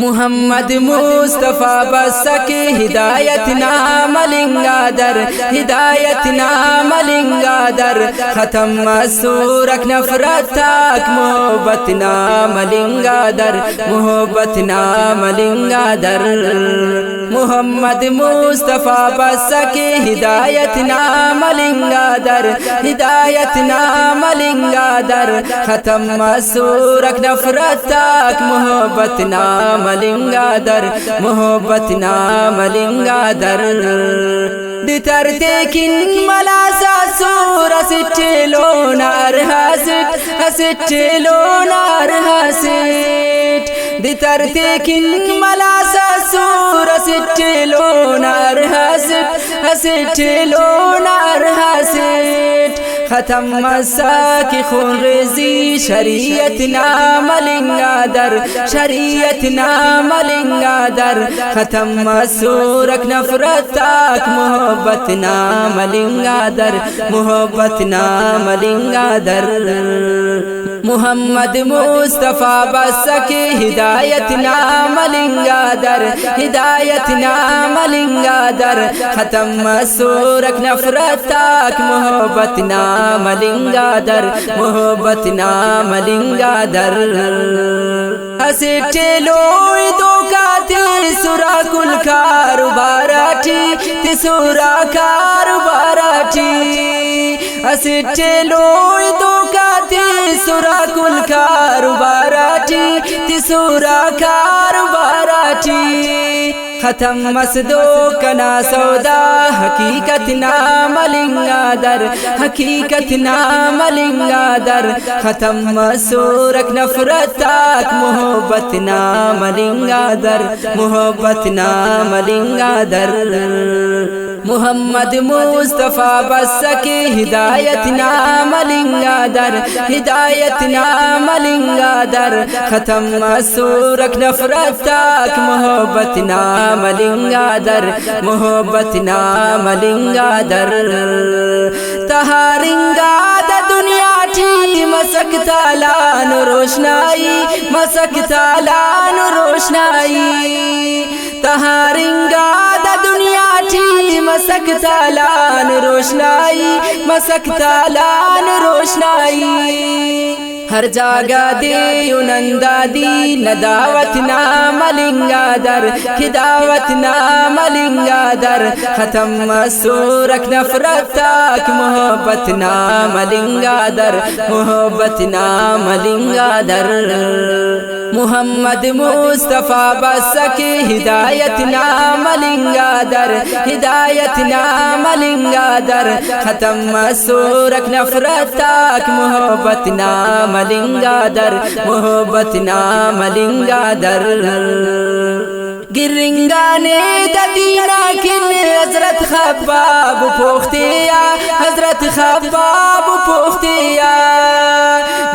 محمد مصطفیٰ بس کے ہدایت نام لنگادر، ہدایت نام لنگادر، ختم مسورک نفرت تاک محبت نام لنگادر، محبت نام لنگادر۔ محمد مصطفیٰ بس کے ہدایت نام لنگادر، ہدایت نام لنگادر، ختم مسورک نفرت تاک محبت نام لنگادر، محبت نام لنگادر۔ دترتے کن ملاسا سور اسٹلو نار حسد، اسٹلو نار حسد، دترتے کن ملاسا سور اسٹلو نار حسد، اسٹلو نار حسد، ختم مساک خون ریزی شریعت نام لنگادر، شریعت نام لنگادر، ختم مسورک نفرت تاک محبت نام لنگادر، محبت نام لنگادر۔ محمد مصطفیٰ بس کے ہدایت نام لنگادر، ہدایت نام لنگادر، ختم مسورک نفرت تاک محبت نام لنگادر، محبت نام لنگادر۔ اسٹلو دو کاتے سورا کل کاروباراٹی تے سورا کاروباراٹی، اسٹلو دو کاتے سورا کل کاروباراٹی تے سورا کاروباراٹی، ختم مسدو کنا سودا حقیقت نام لنگادر، حقیقت نام لنگادر، ختم مسورک نفرت تاک محبت نام لنگادر، محبت نام لنگادر۔ محمد مصطفیٰ بس کے ہدایت نام لنگادر، ہدایت نام لنگادر، ختم مسورک نفرت تاک محبت نام لنگادر، محبت نام لنگادر۔ تہارنگاد دنیا ٹھی مسکتا لان روشنائی، مسکتا لان روشنائی، تہارنگاد دنیا ٹھی مسکتا لان روشنائی، مسکتا لان روشنائی، ہر جگہ دے نندا دی نداوت نام لنگادر، ہدایت نام لنگادر، ختم مسورک نفرت تاک محبت نام لنگادر، محبت نام لنگادر۔ محمد مصطفیٰ بس کے ہدایت نام لنگادر، ہدایت نام لنگادر، ختم مسورک نفرت تاک محبت نام لنگادر، محبت نام لنگادر۔ گرنگانے ددینا کن حضرت خباب پوختیا، حضرت خباب پوختیا،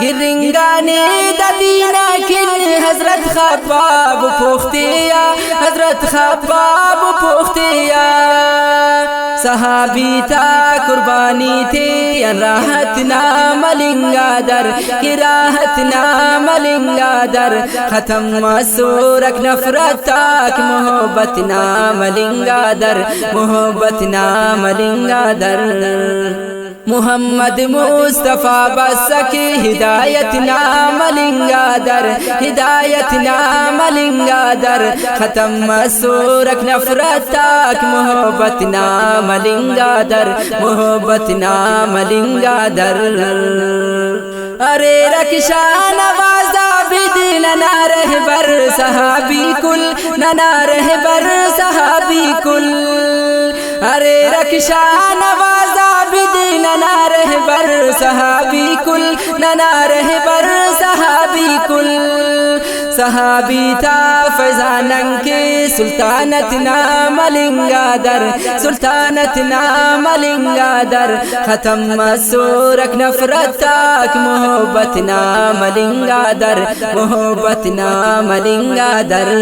گرنگانے ددینا کن حضرت خباب پوختیا، حضرت خباب پوختیا، صحابی تا قربانی تھے راحت نام لنگادر، راحت نام لنگادر، ختم مسورک نفرت تاک محبت نام لنگادر، محبت نام لنگادر۔ محمد مصطفیٰ بس کے ہدایت نام لنگادر، ہدایت نام لنگادر، ختم مسورک نفرت تاک محبت نام لنگادر، محبت نام لنگادر۔ ارے رکشا نوازا بد ننا رہبر صحابی کل، ننا رہبر صحابی کل، ارے رکشا نوازا بد ننا رہبر صحابی کل، ننا رہبر صحابی کل، صحابی تھا فیضاننگ کے سلطانت نام لنگادر، سلطانت نام لنگادر، ختم مسورک نفرت تاک محبت نام لنگادر، محبت نام لنگادر۔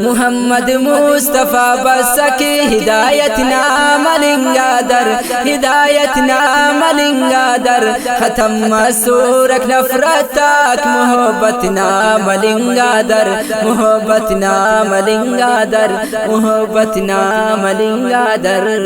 محمد مصطفیٰ بس کے ہدایت نام لنگادر، ہدایت نام لنگادر، ختم مسورک نفرت تاک محبت نام ملنگادر محبت نام ملنگادر محبت نام ملنگادر